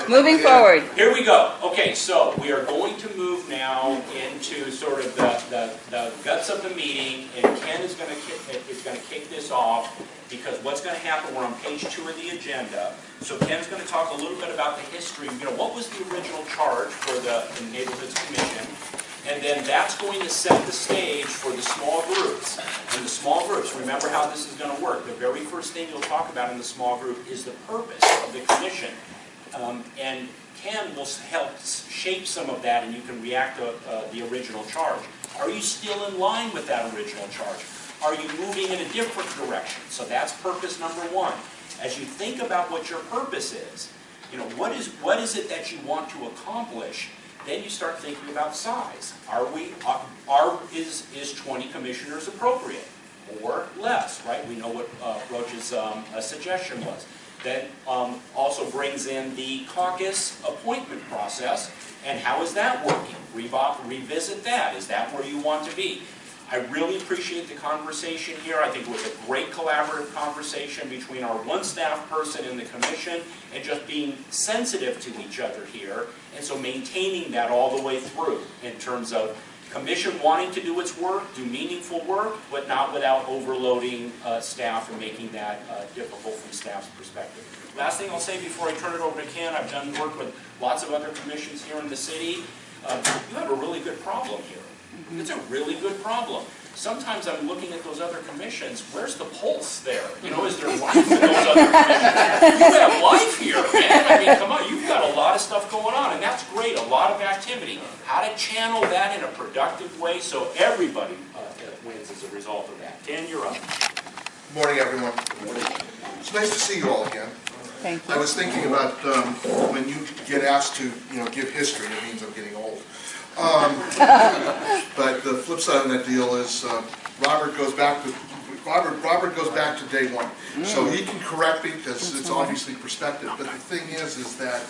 Moving forward. Here we go. Okay, so we are going to move now into sort of the guts of the meeting, and Ken is going to kick this off, because what's going to happen, we're on page 2 of the agenda. So Ken's going to talk a little bit about the history. What was the original charge for the Neighborhoods Commission? And then that's going to set the stage for the small groups. And the small groups, remember how this is going to work. The very first thing you'll talk about in the small group is the purpose of the commission. And Ken will help shape some of that, and you can react to the original charge. Are you still in line with that original charge? Are you moving in a different direction? So that's purpose number 1. As you think about what your purpose is, what is it that you want to accomplish? Then you start thinking about size. Is 20 commissioners appropriate or less, right? We know what Roach's suggestion was. That also brings in the caucus appointment process, and how is that working? Revisit that. Is that where you want to be? I really appreciate the conversation here. I think it was a great collaborative conversation between our one staff person and the commission, and just being sensitive to each other here, and so maintaining that all the way through in terms of commission wanting to do its work, do meaningful work, but not without overloading staff and making that difficult from staff's perspective. Last thing I'll say before I turn it over to Ken, I've done work with lots of other commissions here in the city. You have a really good problem here. It's a really good problem. Sometimes I'm looking at those other commissions, where's the pulse there? Is there life in those other commissions? You have life here, man. I mean, come on, you've got a lot of stuff going on, and that's great, a lot of activity. How to channel that in a productive way so everybody wins as a result of that. Ken, you're up. Good morning, everyone. It's nice to see you all again. Thank you. I was thinking about when you get asked to, give history, it means I'm getting old. But the flip side of that deal is Robert goes back to day 1, so he can correct me because it's obviously perspective. But the thing is that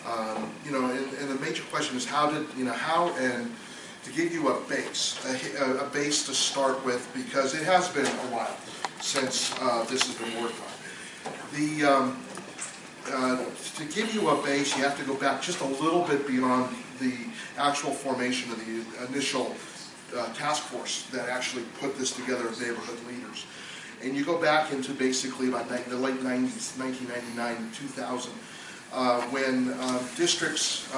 and the major question is how and to give you a base to start with, because it has been a while since this has been worked on. To give you a base, you have to go back just a little bit beyond the actual formation of the initial task force that actually put this together as neighborhood leaders. And you go back into basically about the late 90s, 1999, 2000, when districts,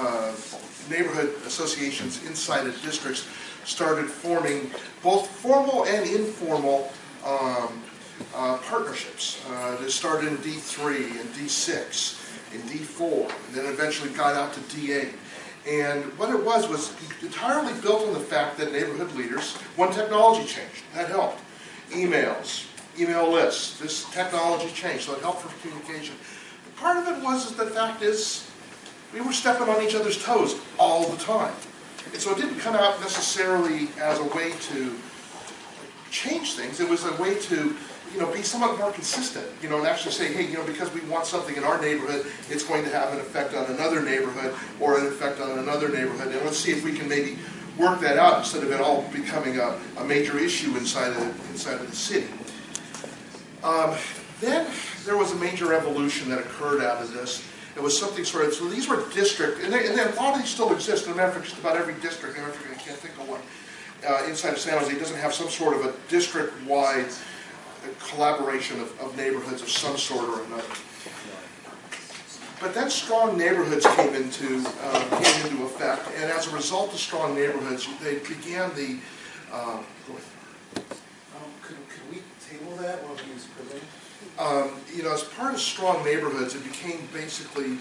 neighborhood associations inside of districts started forming both formal and informal partnerships. They started in D3 and D6 and D4, and then eventually got out to D8. And what it was entirely built on the fact that neighborhood leaders, one technology changed, that helped. Emails, email lists, this technology changed, so it helped for communication. But part of it was the fact is we were stepping on each other's toes all the time. And so it didn't come out necessarily as a way to change things, it was a way to be somewhat more consistent, and actually say, hey, because we want something in our neighborhood, it's going to have an effect on another neighborhood or an effect on another neighborhood, and let's see if we can maybe work that out instead of it all becoming a major issue inside of the city. Then there was a major evolution that occurred out of this. It was something so these were district, and then a lot of these still exist. As a matter of fact, just about every district, I can't think of one, inside of San Jose doesn't have some sort of a district-wide collaboration of neighborhoods of some sort or another. But then strong neighborhoods came into effect, and as a result of strong neighborhoods, they began the. Could we table that while he's presenting? As part of strong neighborhoods, it became basically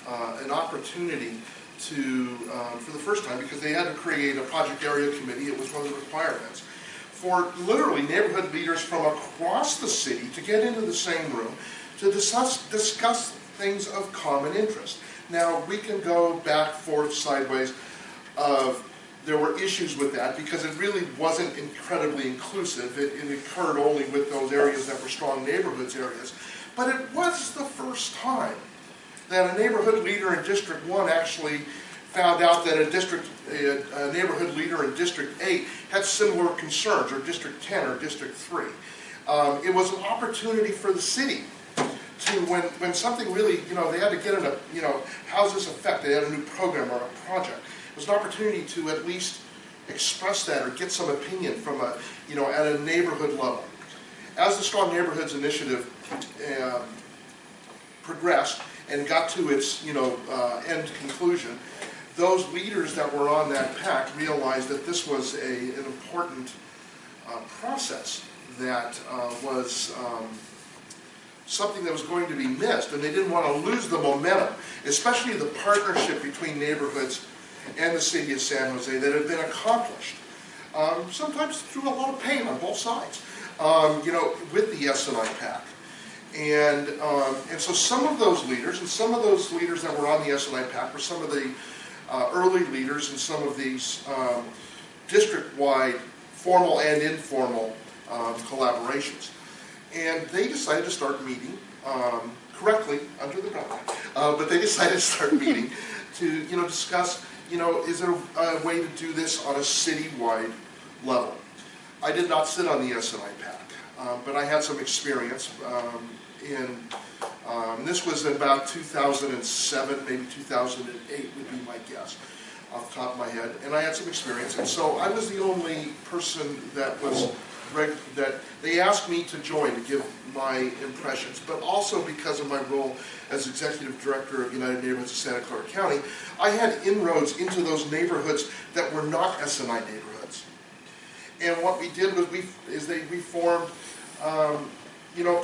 an opportunity to, for the first time, because they had to create a project area committee. It was one of the requirements for literally neighborhood leaders from across the city to get into the same room to discuss things of common interest. Now, we can go back, forth, sideways. There were issues with that because it really wasn't incredibly inclusive. It occurred only with those areas that were strong neighborhoods areas. But it was the first time that a neighborhood leader in District 1 actually found out that a neighborhood leader in District 8 had similar concerns, or District 10 or District 3. It was an opportunity for the city to when something really, they had to get in a, how's this affect? They had a new program or a project. It was an opportunity to at least express that or get some opinion from a, at a neighborhood level. As the Strong Neighborhoods Initiative progressed and got to its, end conclusion, those leaders that were on that pact realized that this was an important process that was something that was going to be missed, and they didn't want to lose the momentum, especially the partnership between neighborhoods and the city of San Jose that had been accomplished, sometimes through a lot of pain on both sides, with the S&I Pact. And so some of those leaders, and some of those leaders that were on the S&I Pact were some of the early leaders in some of these district-wide formal and informal collaborations. And they decided to start meeting, correctly, under the ground, but they decided to start meeting to discuss, is there a way to do this on a citywide level? I did not sit on the S&I Pact, but I had some experience this was in about 2007, maybe 2008 would be my guess, off the top of my head, and I had some experience, and so I was the only person that was that they asked me to join to give my impressions, but also because of my role as Executive Director of United Neighborhoods of Santa Clara County, I had inroads into those neighborhoods that were not S&I neighborhoods. And what we did was we formed a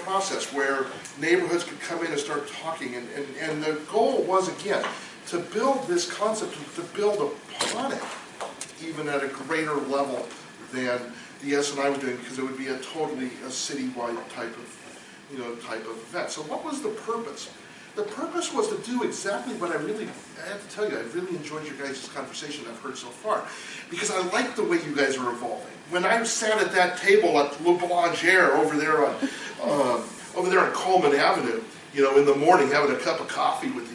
process where neighborhoods could come in and start talking, and the goal was, again, to build this concept, to build upon it, even at a greater level than the S&I was doing, because it would be a citywide type of event. So what was the purpose? The purpose was to do exactly what I have to tell you, I really enjoyed your guys' conversation I've heard so far, because I like the way you guys are evolving. When I sat at that table at Le Boulanger over there on Coleman Avenue, in the morning having a cup of coffee with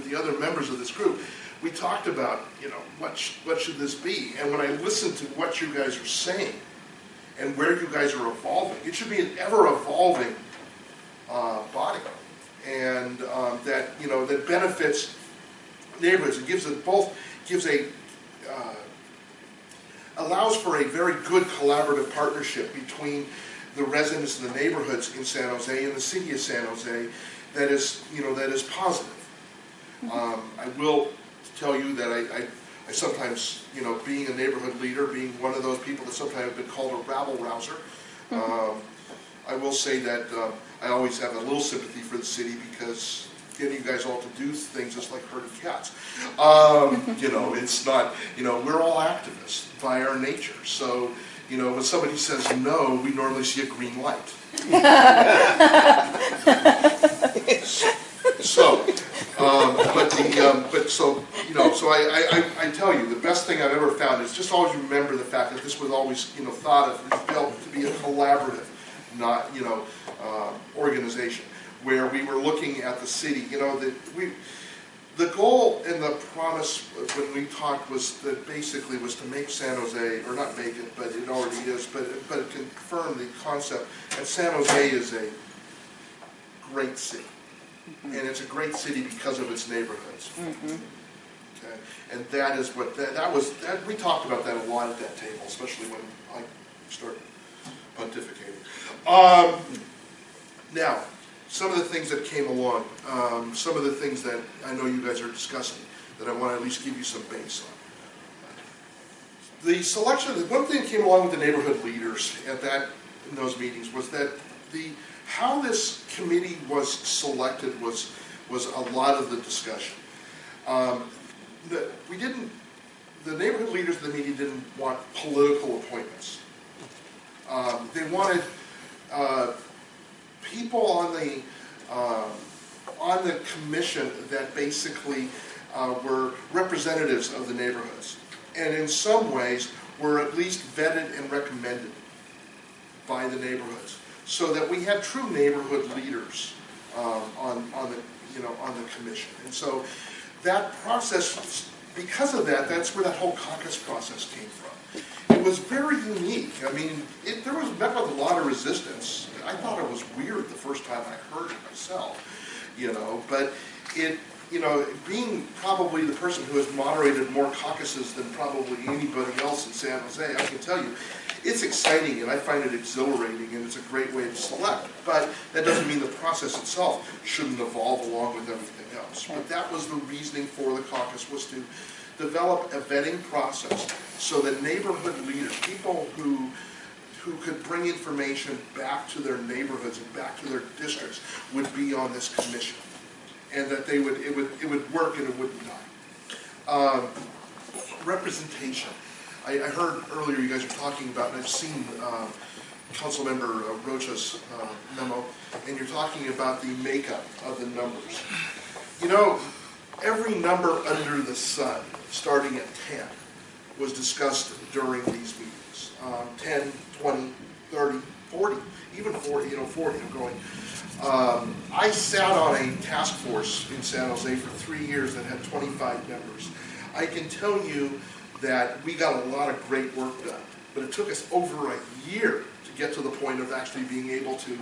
the other members of this group, we talked about, what should this be? And when I listened to what you guys are saying and where you guys are evolving, it should be an ever-evolving body, and that benefits neighborhoods. It allows for a very good collaborative partnership between the residents of the neighborhoods in San Jose and the city of San Jose that is positive. I will tell you that I sometimes, being a neighborhood leader, being one of those people that sometimes have been called a rabble-rouser, I will say that I always have a little sympathy for the city, because getting you guys all to do things is like herding cats. It's not, we're all activists by our nature. So, when somebody says no, we normally see a green light. So I tell you, the best thing I've ever found is just always remember the fact that this was always, thought of, built to be a collaborative, not, organization, where we were looking at the city, the goal and the promise when we talked was that basically was to make San Jose, or not make it, but it already is, but it confirmed the concept that San Jose is a great city. And it's a great city because of its neighborhoods. Okay? And that is what, we talked about that a lot at that table, especially when I started pontificating. Now, some of the things that came along, some of the things that I know you guys are discussing, that I want to at least give you some base on. The selection, one thing that came along with the neighborhood leaders in those meetings was that how this committee was selected was a lot of the discussion. The neighborhood leaders of the meeting didn't want political appointments. They wanted people on the commission that basically were representatives of the neighborhoods, and in some ways were at least vetted and recommended by the neighborhoods, so that we had true neighborhood leaders on the commission. And so that process, because of that, that's where that whole caucus process came from. It was very unique. I mean, there was met with a lot of resistance. I thought it was weird the first time I heard it myself, but being probably the person who has moderated more caucuses than probably anybody else in San Jose, I can tell you, it's exciting and I find it exhilarating and it's a great way to select. But that doesn't mean the process itself shouldn't evolve along with everything else. But that was the reasoning for the caucus, was to develop a vetting process so that neighborhood leaders, people who could bring information back to their neighborhoods and back to their districts, would be on this commission, and that it would work and it wouldn't die. Representation. I heard earlier you guys were talking about, and I've seen Councilmember Rocha's memo, and you're talking about the makeup of the numbers. Every number under the sun, starting at 10, was discussed during these meetings. 10, 20, 30, 40, even 40, 40 I'm going. I sat on a task force in San Jose for 3 years that had 25 members. I can tell you that we got a lot of great work done, but it took us over a year to get to the point of actually being able to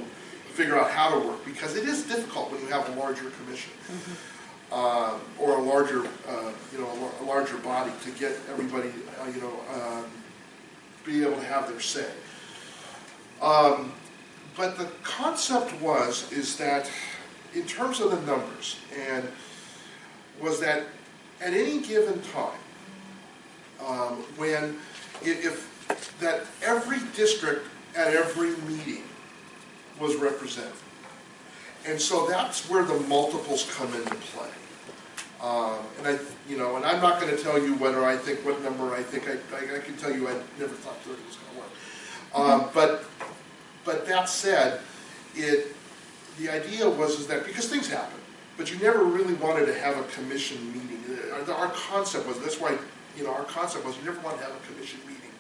figure out how to work, because it is difficult when you have a larger commission. Or a larger, a larger body, to get everybody, be able to have their say. But the concept is that in terms of the numbers, was that at any given time, that every district at every meeting was represented. And so that's where the multiples come into play. And I'm not going to tell you whether I think what number I think. I can tell you I never thought 30 was going to work. But that said, the idea is that because things happen, but you never really wanted to have a commission meeting. Our concept was, that's why our concept was, you never wanted to have a commission meeting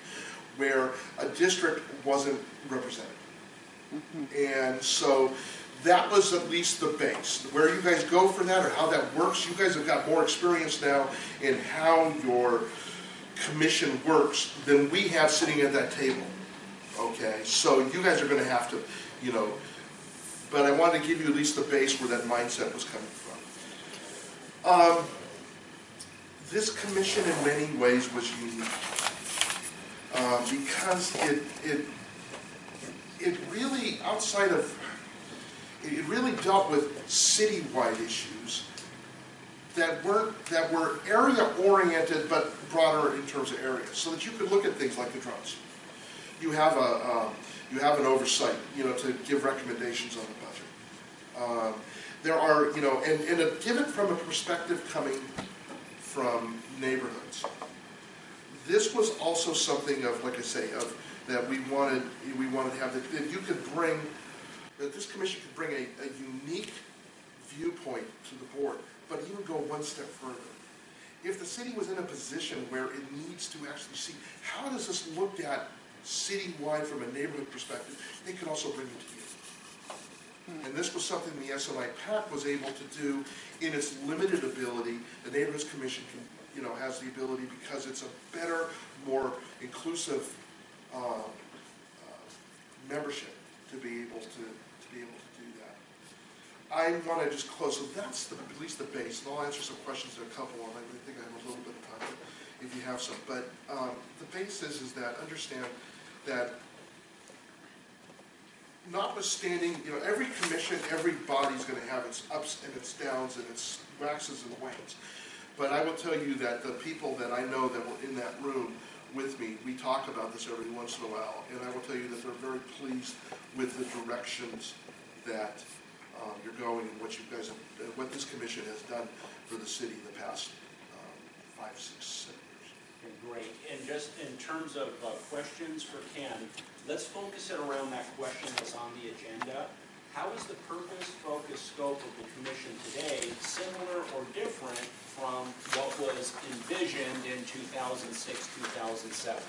where a district wasn't represented. And so that was at least the base. Where you guys go for that, or how that works, you guys have got more experience now in how your commission works than we have sitting at that table. Okay, so you guys are going to have to, but I wanted to give you at least the base where that mindset was coming from. This commission in many ways was unique because it really, it really dealt with citywide issues that were area oriented but broader in terms of areas, so that you could look at things like the drones. You have an oversight, to give recommendations on the budget. There are, and give it from a perspective coming from neighborhoods. This was also something of, like I say, that we wanted to have, that you could bring, that this commission could bring a unique viewpoint to the board, but even go one step further. If the city was in a position where it needs to actually see, how does this look at citywide from a neighborhood perspective, they could also bring it to you. And this was something the SNI PAC was able to do in its limited ability. The Neighborhoods Commission can, has the ability, because it's a better, more inclusive membership, to be able to do that. I want to just close. So that's at least the base, and I'll answer some questions. There are a couple, and I think I have a little bit of time if you have some. But the base is that understand that, notwithstanding, every commission, every body is going to have its ups and its downs and its waxes and wanes. But I will tell you that the people that I know that were in that room with me, we talk about this every once in a while, and I will tell you that they're very pleased with the directions that you're going, and what you guys have, what this commission has done for the city in the past 5, 6, 7 years. Okay, great. And just in terms of questions for Ken, let's focus it around that question that's on the agenda. How is the purpose, focus, scope of the commission today similar or different from what was envisioned in 2006, 2007?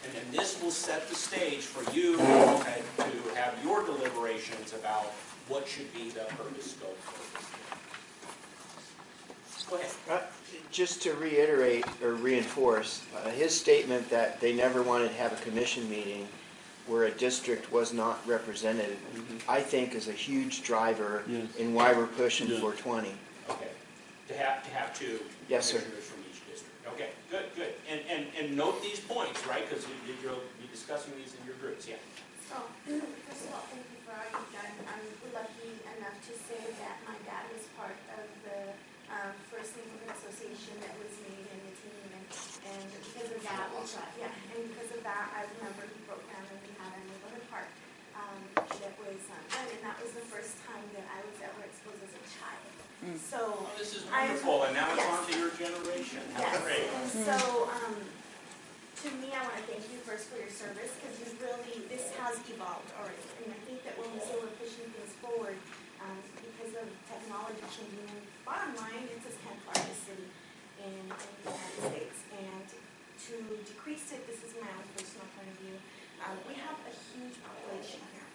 And then this will set the stage for you to have your deliberations about what should be the purpose, scope, focus. Go ahead. Just to reiterate or reinforce, his statement that they never wanted to have a commission meeting where a district was not represented, I think is a huge driver Yes. in why we're pushing Yeah. for 20. Okay, to have two Yes, sir. commissioners from each district. Okay, good. And note these points, right, because you'll be discussing these in your groups, yeah. So, first of all, thank you for all you've done. I'm lucky enough to say that my dad was part of the first neighborhood association that was made in the team, and because of that, and because of that, I remember he broke down and we had a neighborhood park that was done, and that was the first time that I was ever exposed as a child. So, Oh, this is wonderful, and now it's Yes. on to your generation. How yes, great. and so, to me, I want to thank you first for your service, because you really, this has evolved already. And I think that when we say we're pushing things forward, because of technology changing, and bottom line, it's a 10th largest city in the United States. And to decrease it, this is my own personal point of view, we have a huge population here.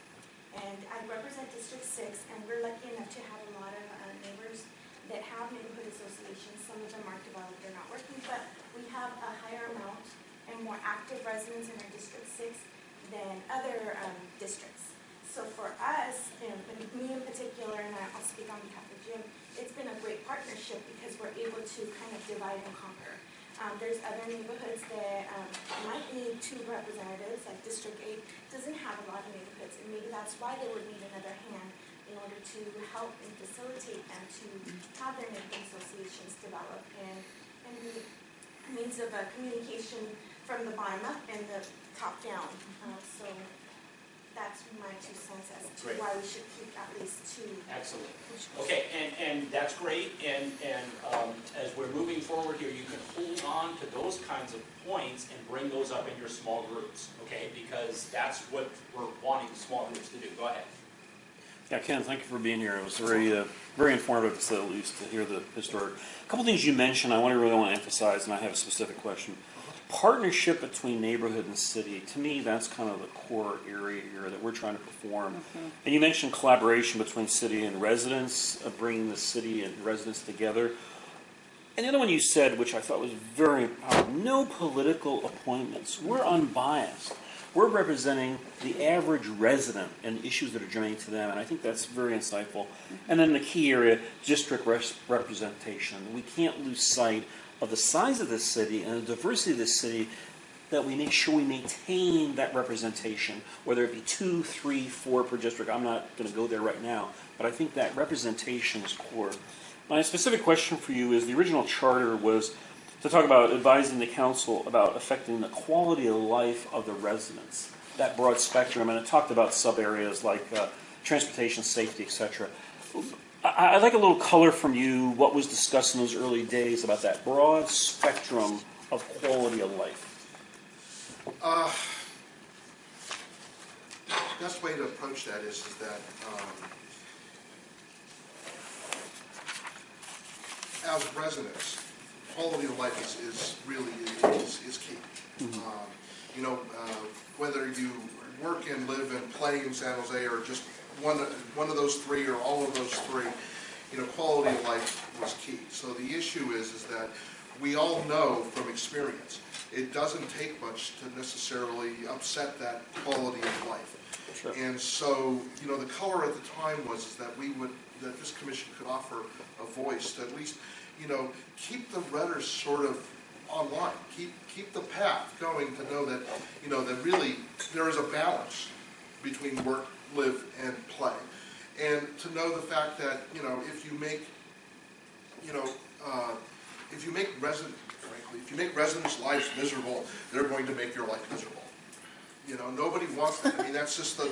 And I represent District 6, and we're lucky enough to have a lot of neighbors that have neighborhood associations. Some of them aren't developed, they're not working, but we have a higher amount and more active residents in our District 6 than other districts. So for us, and me in particular, and I'll speak on behalf of Jim, it's been a great partnership because we're able to kind of divide and conquer. There's other neighborhoods that might need two representatives, like District 8 doesn't have a lot of neighborhoods, and maybe that's why they would need another hand in order to help and facilitate them to have their neighborhood associations develop and be a means of communication from the bottom up and the top down. So that's my 2 cents as to Great. why we should keep at least 2. Excellent. Okay, and that's great, and as we're moving forward here, you can hold on to those kinds of points and bring those up in your small groups, okay? Because that's what we're wanting small groups to do. Go ahead. Yeah, Ken, thank you for being here. It was very informative, to say the least, to hear the historic. A couple things you mentioned I really want to emphasize, and I have a specific question. Partnership between neighborhood and city, to me, that's kind of the core area here that we're trying to perform. And you mentioned collaboration between city and residents, bringing the city and residents together. And the other one you said, which I thought was very powerful, no political appointments. We're unbiased. We're representing the average resident and issues that are germane to them, and I think that's very insightful. And then the key area, district representation. We can't lose sight of the size of this city and the diversity of this city, that we make sure we maintain that representation, whether it be 2, 3, 4 per district. I'm not going to go there right now, but I think that representation is core. My specific question for you is, the original charter was to talk about advising the council about affecting the quality of life of the residents, that broad spectrum, and it talked about sub-areas like transportation, safety, etc. I'd like a little color from you, what was discussed in those early days about that broad spectrum of quality of life. The best way to approach that is that as residents, quality of life is really key. Whether you work and live and play in San Jose, or just one of those three, or all of those three, quality of life was key. So the issue is that we all know from experience, it doesn't take much to necessarily upset that quality of life. Sure. And so, the color at the time was that that this commission could offer a voice to at least, keep the rudders sort of online, keep the path going, to know that, that really there is a balance between work, live, and play. And to know the fact that, if you make residents' lives miserable, they're going to make your life miserable. Nobody wants that. I mean, that's just so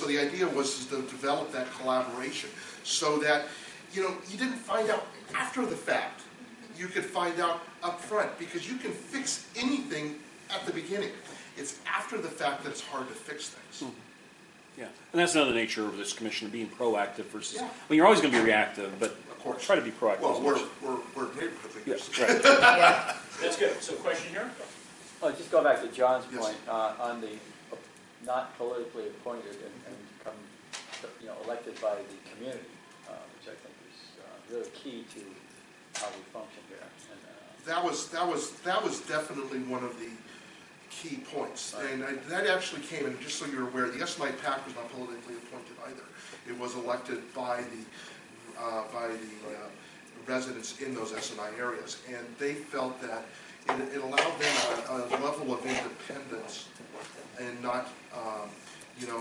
the idea was to develop that collaboration so that, you didn't find out after the fact. You could find out up front, because you can fix anything at the beginning. It's after the fact that it's hard to fix things. Yeah, and that's another nature of this commission, being proactive versus, Yeah. you're always going to be reactive, but Of course. try to be proactive. Well, as we're much. neighborhood leaders. Yes, right. That's good. So question here? Just go back to John's Yes. point on the not politically appointed and become, elected by the community, which I think is really key to how we function here. And, That was definitely one of the key points. Right. And that actually came, and just so you're aware, the SNI PAC was not politically appointed either. It was elected by the residents in those SNI areas. And they felt that it allowed them a level of independence and not,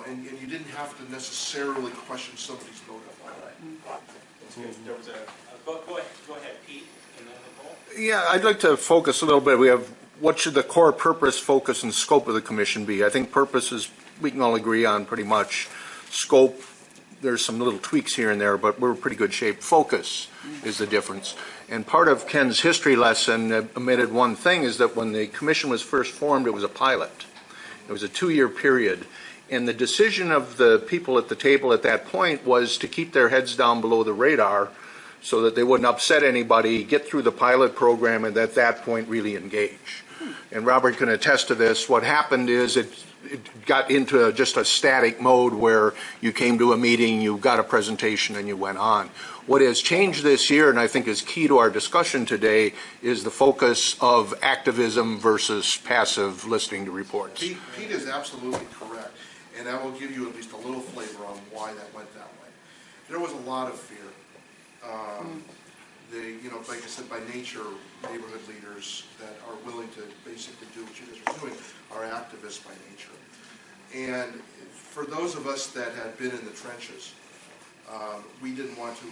and you didn't have to necessarily question somebody's motive. There was go ahead, Pete, and then Nicole. Yeah, I'd like to focus a little bit. We have, what should the core purpose, focus, and scope of the commission be? I think purpose is, we can all agree on pretty much. Scope, there's some little tweaks here and there, but we're in pretty good shape. Focus is the difference. And part of Ken's history lesson omitted one thing, is that when the commission was first formed, it was a pilot. It was a 2-year period. And the decision of the people at the table at that point was to keep their heads down below the radar so that they wouldn't upset anybody, get through the pilot program, and at that point really engage. And Robert can attest to this. What happened is it got into just a static mode where you came to a meeting, you got a presentation, and you went on. What has changed this year, and I think is key to our discussion today, is the focus of activism versus passive listening to reports. Pete is absolutely correct, and I will give you at least a little flavor on why that went that way. There was a lot of fear. Like I said, by nature, neighborhood leaders that are willing to basically do what you guys are doing are activists by nature. And for those of us that had been in the trenches, we didn't want to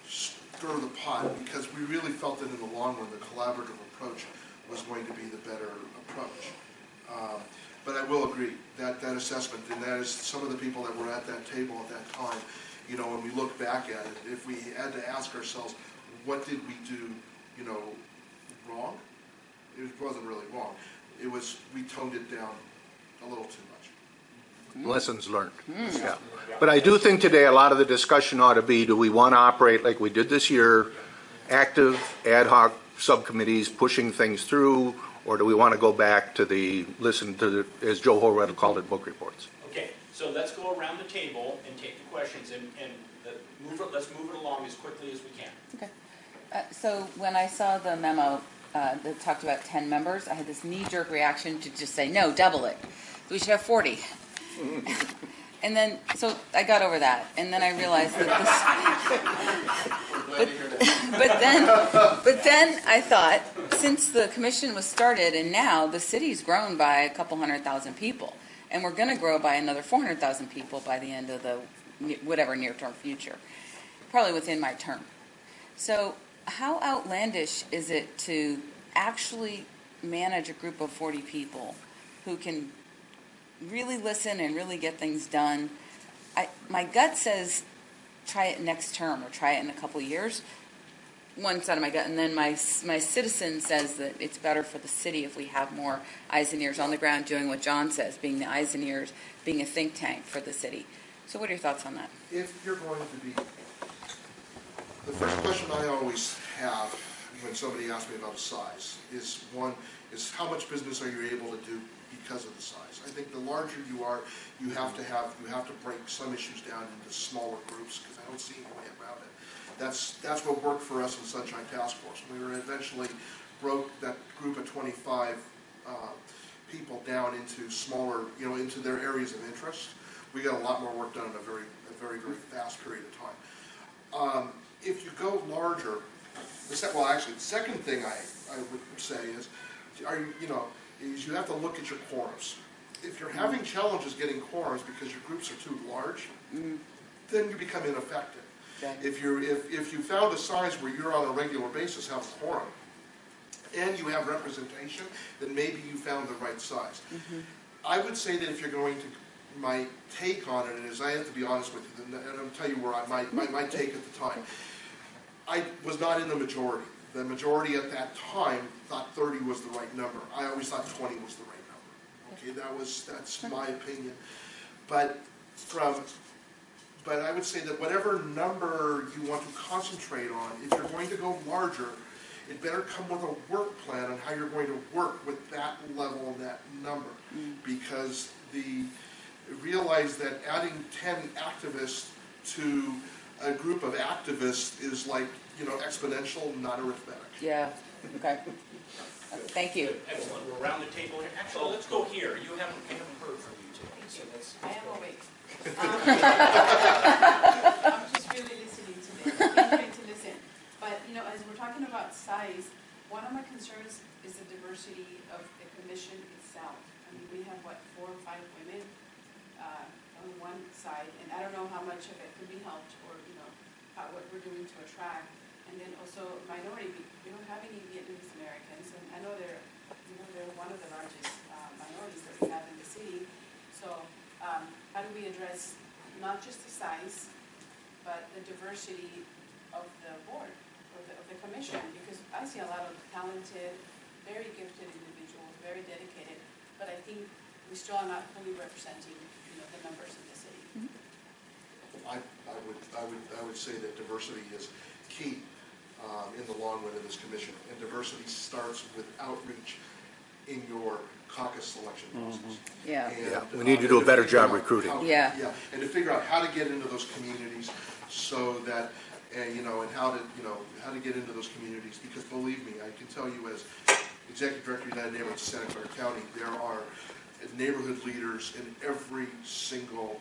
stir the pot, because we really felt that in the long run, the collaborative approach was going to be the better approach. But I will agree that assessment, and that is some of the people that were at that table at that time, when we look back at it, if we had to ask ourselves, what did we do, wrong? It wasn't really wrong. It was, we toned it down a little too much. Lessons learned. Yeah. But I do think today a lot of the discussion ought to be, do we want to operate like we did this year, active ad hoc subcommittees pushing things through, or do we want to go back to as Joe Horwedel called it, book reports? Okay, so let's go around the table and take the questions and let's move it along as quickly as we can. Okay. So when I saw the memo that talked about 10 members, I had this knee-jerk reaction to just say, no, double it. We should have 40. And then, so I got over that, and then I realized that but then I thought, since the commission was started and now the city's grown by a couple 100,000 people, and we're going to grow by another 400,000 people by the end of the whatever near-term future, probably within my term. So how outlandish is it to actually manage a group of 40 people who can really listen and really get things done? My gut says try it next term or try it in a couple years. One side of my gut, and then my citizen says that it's better for the city if we have more eyes and ears on the ground doing what John says, being the eyes and ears, being a think tank for the city. So what are your thoughts on that? If you're going to be, the first question I always have when somebody asks me about size is how much business are you able to do because of the size? I think the larger you are, you have to break some issues down into smaller groups, because I don't see any way around it. That's what worked for us in Sunshine Task Force. We were eventually broke that group of 25 people down into smaller, into their areas of interest. We got a lot more work done in a very, very fast period of time. If you go larger, the second thing I would say is, is you have to look at your quorums. If you're having challenges getting quorums because your groups are too large, then you become ineffective. Okay. If you found a size where you're on a regular basis have a quorum, and you have representation, then maybe you found the right size. I would say that if you're going to, my take on it is, I have to be honest with you, and I'll tell you where my take at the time. I was not in the majority. The majority at that time thought 30 was the right number. I always thought 20 was the right number. Okay, that's my opinion. But I would say that whatever number you want to concentrate on, if you're going to go larger, it better come with a work plan on how you're going to work with that level and that number. Because realize that adding 10 activists to a group of activists is like, exponential, not arithmetic. Yeah, okay. Thank you. Excellent, we're around the table here. Actually, let's go here. We haven't heard from you today, so let's. I am awake. I'm just really listening today. I'm trying to listen. But, as we're talking about size, one of my concerns is the diversity of the commission itself. I mean, we have, 4 or 5 women on one side, and I don't know how much of it could be helped or, what we're doing to attract. And then also minority, we don't have any Vietnamese Americans, and I know they're one of the largest minorities that we have in the city. So how do we address not just the size, but the diversity of the board, of the commission? Because I see a lot of talented, very gifted individuals, very dedicated, but I think we still are not fully representing, the members of the city. I would say that diversity is key in the long run of this commission, and diversity starts with outreach in your caucus selection process. Yeah. And, Yeah, we need to do a better job recruiting. Yeah, and to figure out how to get into those communities so that, and how to get into those communities, because believe me, I can tell you as Executive Director of United Neighborhoods of Santa Clara County, there are neighborhood leaders in every single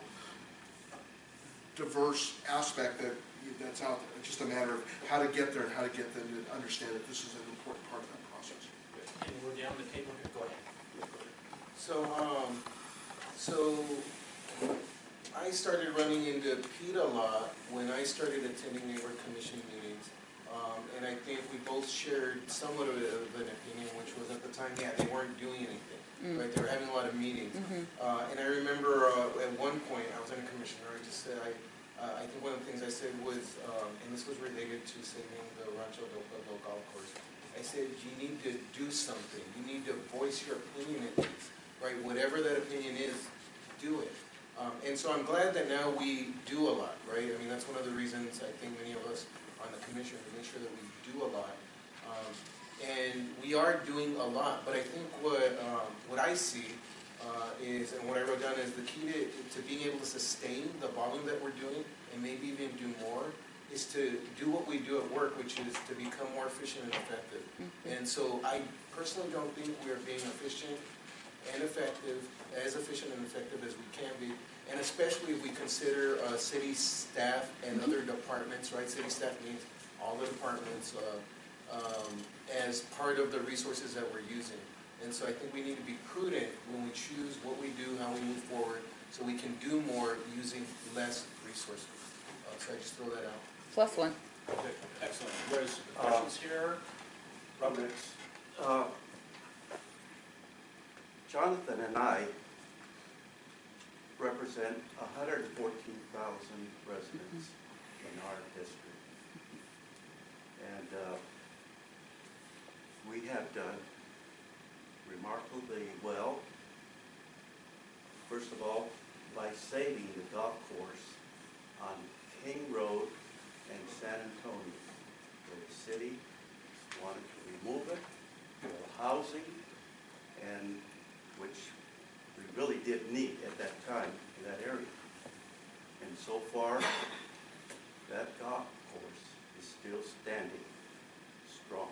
diverse aspect that's out there. It's just a matter of how to get there and how to get them to understand that this is an important part of that process. And we're down the table here. Go ahead. So I started running into Pete a lot when I started attending neighborhood commission meetings. And I think we both shared somewhat of an opinion, which was at the time, they weren't doing anything. Right, they were having a lot of meetings. And I remember at one point, I was in a commission where I just said, I think one of the things I said was, and this was related to saving the Rancho del Pueblo golf course, I said, you need to do something. You need to voice your opinion at least, right? Whatever that opinion is, do it. And so I'm glad that now we do a lot, right? I mean, that's one of the reasons I think many of us on the commission to make sure that we do a lot. And we are doing a lot, but I think what I see is, and what I wrote down is the key to being able to sustain the volume that we're doing, and maybe even do more, is to do what we do at work, which is to become more efficient and effective. And so I personally don't think we are being efficient and effective, as efficient and effective as we can be, and especially if we consider city staff and other departments, right? City staff means all the departments, as part of the resources that we're using. And so I think we need to be prudent when we choose what we do, how we move forward, so we can do more using less resources. So I just throw that out. +1. Okay, excellent. There's questions here? Robert? Jonathan and I represent 114,000 residents in our district. And we have done remarkably well, first of all, by saving the golf course on King Road and San Antonio, where the city wanted to remove it, build housing, and which we really did need at that time in that area. And so far, that golf course is still standing strong.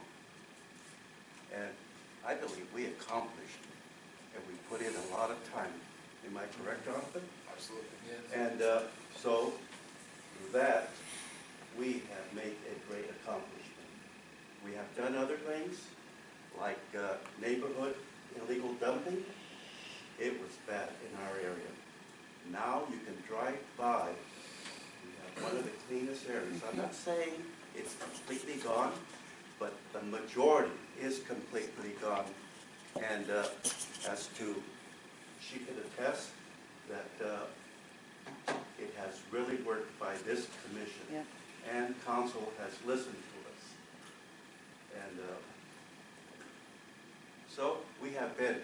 And I believe we accomplished, and we put in a lot of time. Am I correct, Jonathan? Absolutely. Yes. And so, through that, we have made a great accomplishment. We have done other things, like neighborhood illegal dumping. It was bad in our area. Now you can drive by. We have one of the cleanest areas. I'm not saying it's completely gone, but the majority is completely gone. And as to, she can attest that it has really worked by this commission. Yeah. And council has listened to us. And so we have been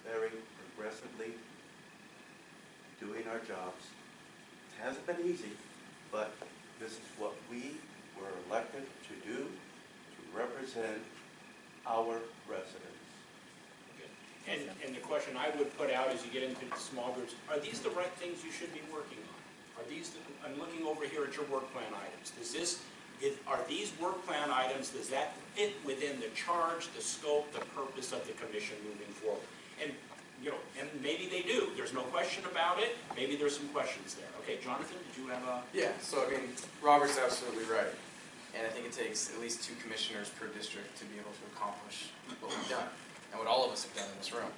very progressively doing our jobs. It hasn't been easy, but this is what we were elected to do, to represent our residents. Okay. And the question I would put out as you get into the small groups, are these the right things you should be working on? Are these, I'm looking over here at your work plan items. Are these work plan items, does that fit within the charge, the scope, the purpose of the commission moving forward? And, and maybe they do. There's no question about it. Maybe there's some questions there. Okay, Jonathan, did you have a? Yeah, so I mean, Robert's absolutely right. And I think it takes at least 2 commissioners per district to be able to accomplish what we've done, and what all of us have done in this room.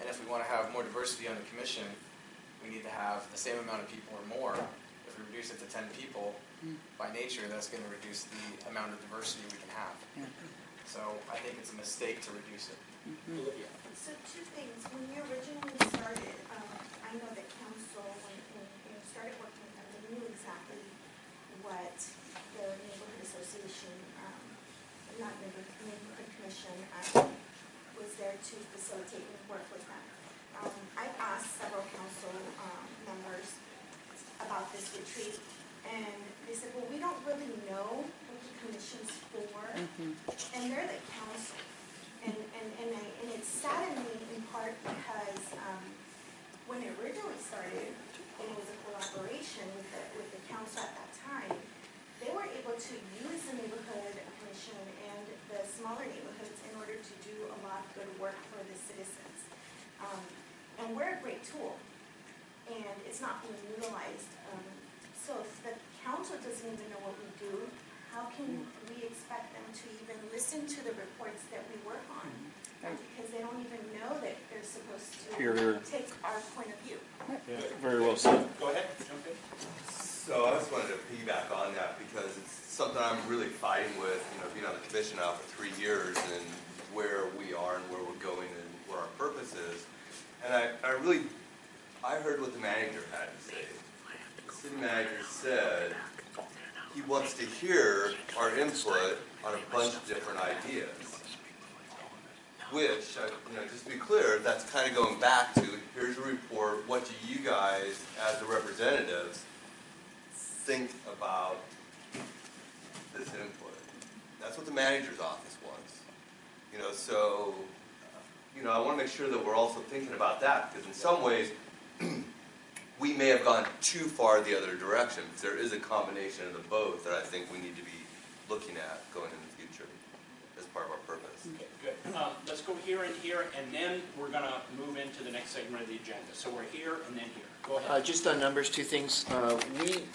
And if we want to have more diversity on the commission, we need to have the same amount of people or more. If we reduce it to 10 people, by nature, that's going to reduce the amount of diversity we can have. Yeah. So I think it's a mistake to reduce it. Olivia. So 2 things. When you originally started, I know that council, when you started working with them, they knew exactly what the neighborhood association, not neighborhood commission, was there to facilitate and work with them. I've asked several council members about this retreat, and they said, well, we don't really know what the commission's for, and they're the council. And it saddened me in part because when it originally started, and it was a collaboration with the council at that time, they were able to use the neighborhood commission and the smaller neighborhoods in order to do a lot of good work for the citizens. And we're a great tool, and it's not being utilized. So if the council doesn't even know what we do, how can we expect them to even listen to the reports that we work on? Because they don't even know that they're supposed to take our point of view. Yeah, very well said. Go ahead, jump in. So I just wanted to piggyback on that because it's something I'm really fighting with, being on the commission now for 3 years and where we are and where we're going and what our purpose is. And I heard what the manager had to say. The city manager said he wants to hear our input on a bunch of different ideas. Which, just to be clear, that's kind of going back to, here's a report, what do you guys, as the representatives, think about this input? That's what the manager's office wants. So, I want to make sure that we're also thinking about that, because in some ways, we may have gone too far the other direction. There is a combination of the both that I think we need to be looking at going in the future as part of our purpose. Okay, good. Let's go here and here, and then we're going to move into the next segment of the agenda. So we're here and then here. Go ahead. Just on numbers, 2 things.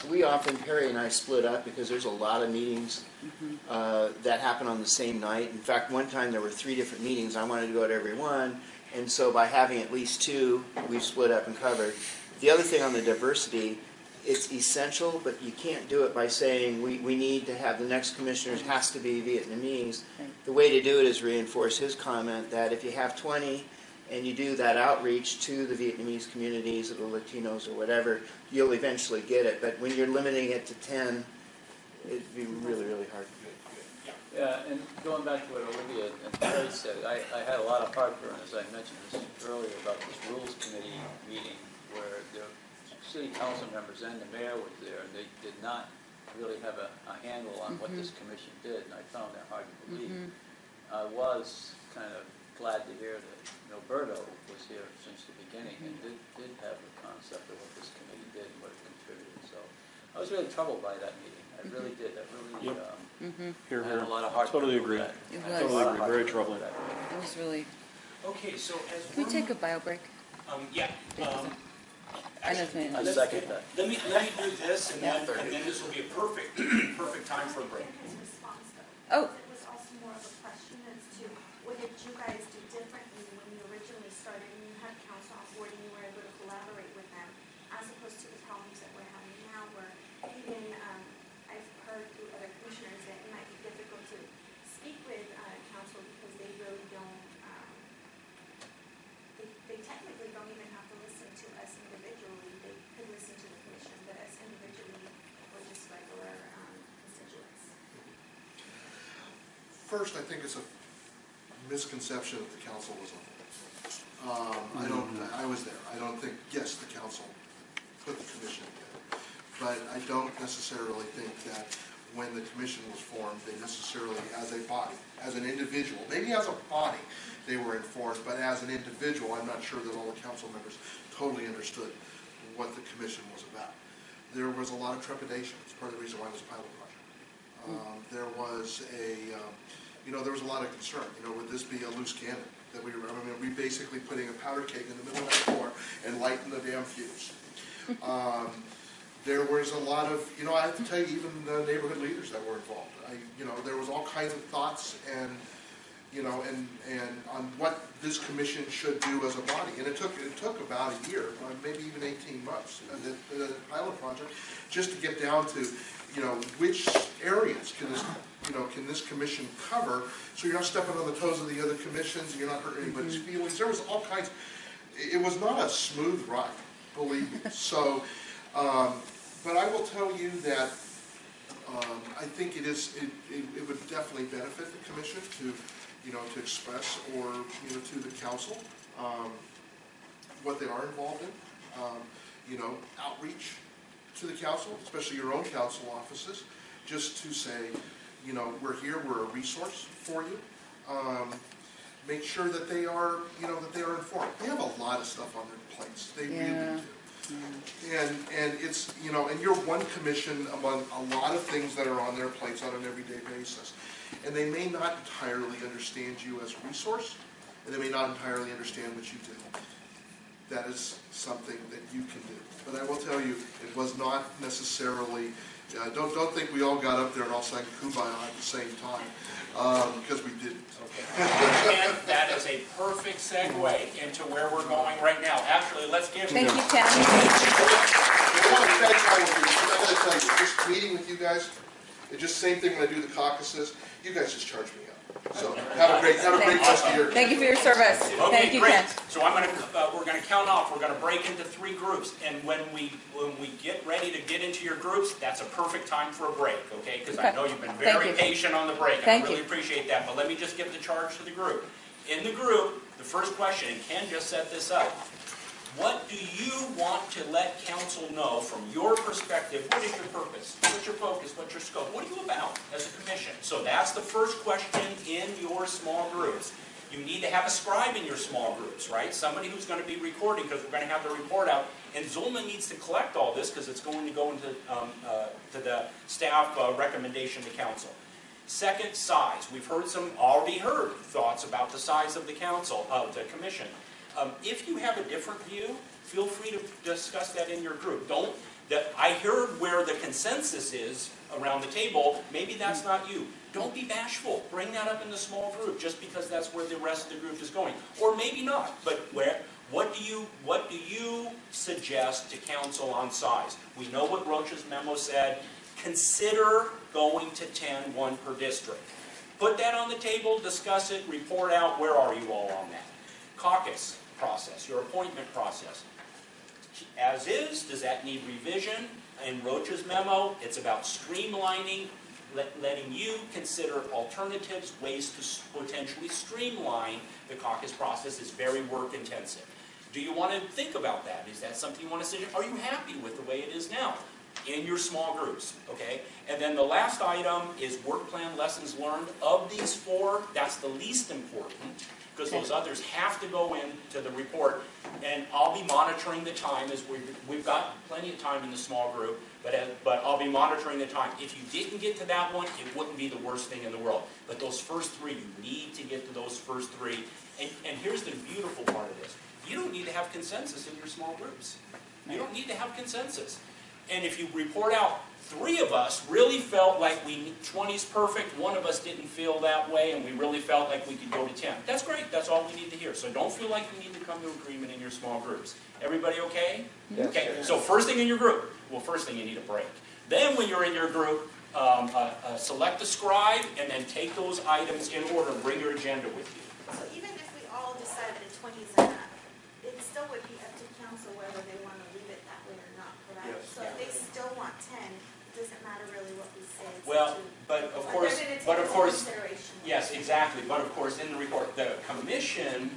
We often, Perry and I, split up because there's a lot of meetings that happen on the same night. In fact, one time there were 3 different meetings. I wanted to go to every one, and so by having at least 2, we split up and covered. The other thing on the diversity, it's essential, but you can't do it by saying we need to have the next commissioners has to be Vietnamese. The way to do it is reinforce his comment that if you have 20 and you do that outreach to the Vietnamese communities or the Latinos or whatever, you'll eventually get it. But when you're limiting it to 10, it'd be really, really hard. Yeah, and going back to what Olivia and Terry said, I had a lot of heartburn, as I mentioned this earlier, about this rules committee meeting where the city council members and the mayor was there, and they did not really have a handle on what this commission did, and I found that hard to believe. I was kind of glad to hear that Roberto was here since the beginning and did have the concept of what this committee did and what it contributed. So I was really troubled by that meeting. I really did. I really Here, had here. a lot of heartburn. Totally agree. That. It I had a was. lot of Totally agree. Very heartburn troubling. over that. It was really. Okay, so as Can we take a bio break? yeah. I know it's I second that. Let me do this, and then this will be a perfect time for a break. His response, Oh. though. It was also more of a question as to what did you guys do differently when you originally started and you had council on board and you were able to collaborate with them, as opposed to the problems that we're having now, where even I've heard through other commissioners that it might be difficult to speak with council because they really don't. They technically don't even have to listen to us individually. They could listen to the commission, but us individually, we're just regular constituents. First, I think it's a misconception that the council was on. I was there. I don't think, yes, the council put the commission together, but I don't necessarily think that when the commission was formed, they necessarily, as a body, as an individual, maybe as a body, they were informed, but as an individual, I'm not sure that all the council members totally understood what the commission was about. There was a lot of trepidation. It's part of the reason why this pilot project. There was there was a lot of concern. Would this be a loose cannon? That we basically putting a powder keg in the middle of the floor and lighting the damn fuse. There was a lot of, I have to tell you, even the neighborhood leaders that were involved. There was all kinds of thoughts and on what this commission should do as a body. And it took about a year, maybe even 18 months, the pilot project, just to get down to, which areas can this commission cover, so you're not stepping on the toes of the other commissions, and you're not hurting anybody's feelings. There was all kinds. It was not a smooth ride, believe me. So, but I will tell you that I think it would definitely benefit the commission to to express or to the council what they are involved in. Outreach to the council, especially your own council offices, just to say, we're here, we're a resource for you. Make sure that they are, that they are informed. They have a lot of stuff on their plates. They really do. And it's, and you're one commission among a lot of things that are on their plates on an everyday basis. And they may not entirely understand you as a resource, and they may not entirely understand what you do. That is something that you can do. But I will tell you, it was not necessarily, don't think we all got up there and all sang Kumbaya at the same time, because we didn't. Okay. And that is a perfect segue into where we're going right now. Actually, let's give Thank you, Ken. I want to thank all of you. I got to tell you, just meeting with you guys, it's just the same thing when I do the caucuses. You guys just charge me up. So have a great rest of your. Thank you for your service. Okay, Thank you, great. Ken. So we're going to count off. We're going to break into 3 groups, and when we get ready to get into your groups, that's a perfect time for a break. Okay? Because I know you've been very patient on the break. And I really appreciate that. But let me just give the charge to the group. In the group, the first question, and Ken just set this up. What do you want to let council know from your perspective? What is your purpose? What's your focus? What's your scope? What are you about as a commission? So that's the first question in your small groups. You need to have a scribe in your small groups, right? Somebody who's going to be recording, because we're going to have the report out. And Zulma needs to collect all this because it's going to go into to the staff recommendation to council. Second, size. We've already heard thoughts about the size of the council, of the commission. If you have a different view, feel free to discuss that in your group. I heard where the consensus is around the table. Maybe that's not you. Don't be bashful. Bring that up in the small group, just because that's where the rest of the group is going. Or maybe not. But what do you suggest to council on size? We know what Rocha's memo said. Consider going to 10, 1 per district. Put that on the table, discuss it, report out. Where are you all on that? Caucus process, your appointment process. As is, does that need revision? In Rocha's memo, it's about streamlining, letting you consider alternatives, ways to potentially streamline the caucus process. Is very work intensive. Do you want to think about that? Is that something you want to suggest? Are you happy with the way it is now in your small groups? Okay. And then the last item is work plan lessons learned. Of these 4, that's the least important, because those others have to go into the report. And I'll be monitoring the time, as we've got plenty of time in the small group, but I'll be monitoring the time. If you didn't get to that one, it wouldn't be the worst thing in the world. But those first 3, you need to get to those first 3. And here's the beautiful part of this. You don't need to have consensus in your small groups. You don't need to have consensus. And if you report out, 3 of us really felt like 20's perfect, 1 of us didn't feel that way, and we really felt like we could go to 10. That's great. That's all we need to hear. So don't feel like you need to come to agreement in your small groups. Everybody okay? Yes. Okay. So first thing in your group, first thing you need a break. Then when you're in your group, select a scribe, and then take those items in order and bring your agenda with you. So even if we all decided that 20 is enough, it still would be up to council whether they want to leave it that way or not, correct? Yes. So if they still want 10, it doesn't matter really what we say. Well, but of course, consideration. yes, exactly. But of course, in the report, the commission,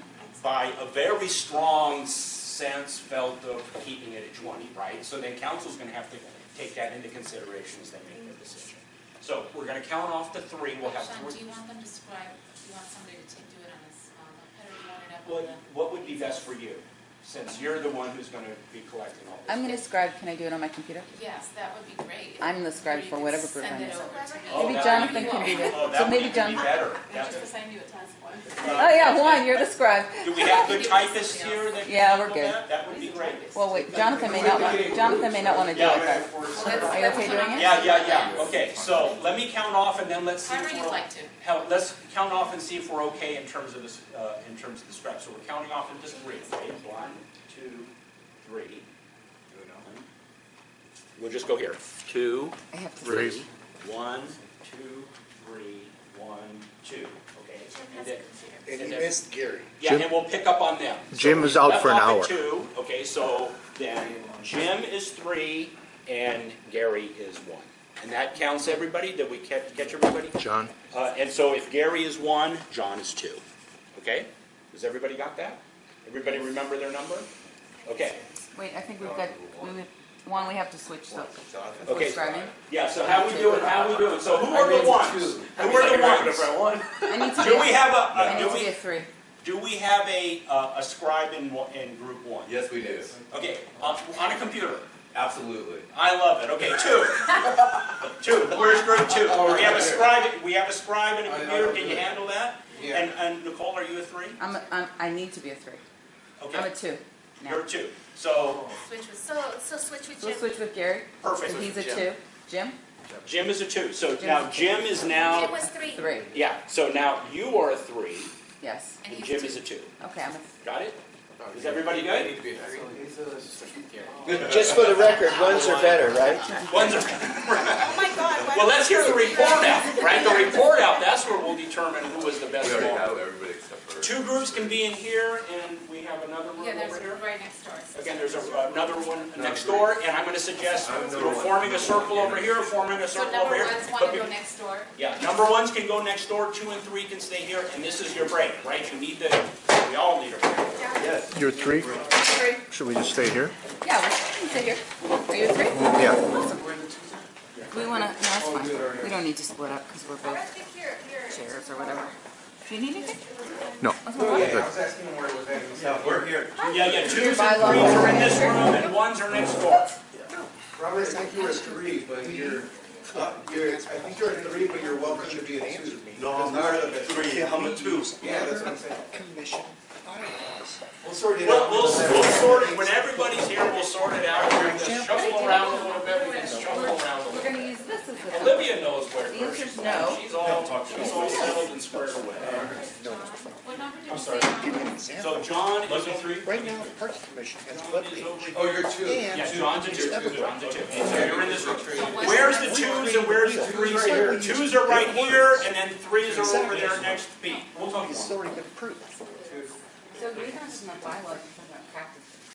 by a very strong sense, felt of keeping it at 20, right? So then council's going to have to take that into consideration as they make their decision. So we're going to count off to 3. We'll have Sean, 3. do you want them to scribe, do you want somebody to do it on this, do you want it up Well, on the... what would be best for you? since you're the one who's gonna be collecting all this. I'm gonna scribe, can I do it on my computer? Yes, that would be great. I'm the scribe for whatever group Send I'm it in. over to me. Oh, Maybe that Jonathan would be- can do it. Oh, that So would maybe even be Jonathan. better. Just That's- because I knew a task one. Oh, yeah, Juan, you're the scribe. Do we have good typists here that can Yeah, we're handle good. that? That would be great. Well, wait, Jonathan may not want to do Yeah, it. Are you okay doing it? yeah. Okay, so let me count off and then let's see. However if you'd we're- like to. Let's count off and see if we're okay in terms of this, in terms of the scrap. So we're counting off in just three, okay? 1, 2, 3. We'll just go here. 2, I have to 3. switch. 1, 2, 3, 1, 2. Okay. And then, And you then- missed Gary. yeah, and we'll pick up on them. Jim is out for an Left off hour. at 2. Okay, so then Jim is 3 and Gary is 1. And that counts everybody? Did we catch everybody? John? And so if Gary is 1, John is 2. Okay? Has everybody got that? Everybody remember their number? Okay. Wait, I think we've got, Juan, we have to switch, so. If we're Okay. scribing. Yeah, so how we doing? So who are the ones? Who are the ones? I need to be, Do we have I a, need to be a 3. do we have a scribe in group 1? Yes, we do. Okay, on a computer. Absolutely. I love it. Okay, 2. 2. Where's group 2? We have a scribe and a computer. Can you handle that? Yeah. And Nicole, are you a 3? I need to be a 3. Okay. I'm a 2 now. You're a 2. So Switch with, so switch with So we'll Jim. switch with Gary. perfect. So he's a 2. Jim? Jim is a 2. So Jim now is a Jim is Jim now, was 3. 3. yeah, so now you are a 3 Yes. And and he's Jim 2. is a 2. Okay, I'm a, Got it? Is everybody good? Need to be a three. Just for the record, ones are better, right? Ones are. Oh my God. why Well, don't let's you hear the just report leave out, right? The report out, that's where we'll determine who was the best We already one. have everybody except for. 2 groups can be in here, and we have another room Yeah, there's over here. right next door. Again, there's another one next door, and I'm gonna suggest we're forming a circle over here, forming a So circle number over here. ones want But to be- go next door. Yeah, number 1s can go next door, 2 and 3 can stay here, and this is your break, right? You need we all need a break. Yes. You're 3? Should we just stay here? yeah, we can sit here. Are you a 3? Yeah. We want to, no, that's fine. We don't need to split up because we're I both think you're. chairs or whatever. Do you need anything? No. Let's move on. I was asking him where it was at. Yeah, we're here. Yeah, 2s and 3s are in this room, and 1s are next door. Robert, I think you're a 3, but I think you're a 3, but you're welcome to be a 2. No, I'm not a 3, I'm a 2. Yeah, that's what I'm saying. Commission bylaws. We'll sort it We'll, out. we'll sort it, when everybody's here, we'll sort it out. We're gonna just shuffle around a little bit, we can shuffle around a We're little. going to use this as the. Olivia knows where The she's answer's at. no. She's all settled and squared away. What number did you say? Give you an example. So John is a 3. Right now, the parking commission has John web is page. over here. Oh, you're 2. And Yeah, John's a 2. Discover John's a 2. Graph. So you're in this room. Where's the 2s and where's the 3s here? 2s are right here, and then 3s are over there next to B. We'll talk It's more. already been approved. So we have some bylaws.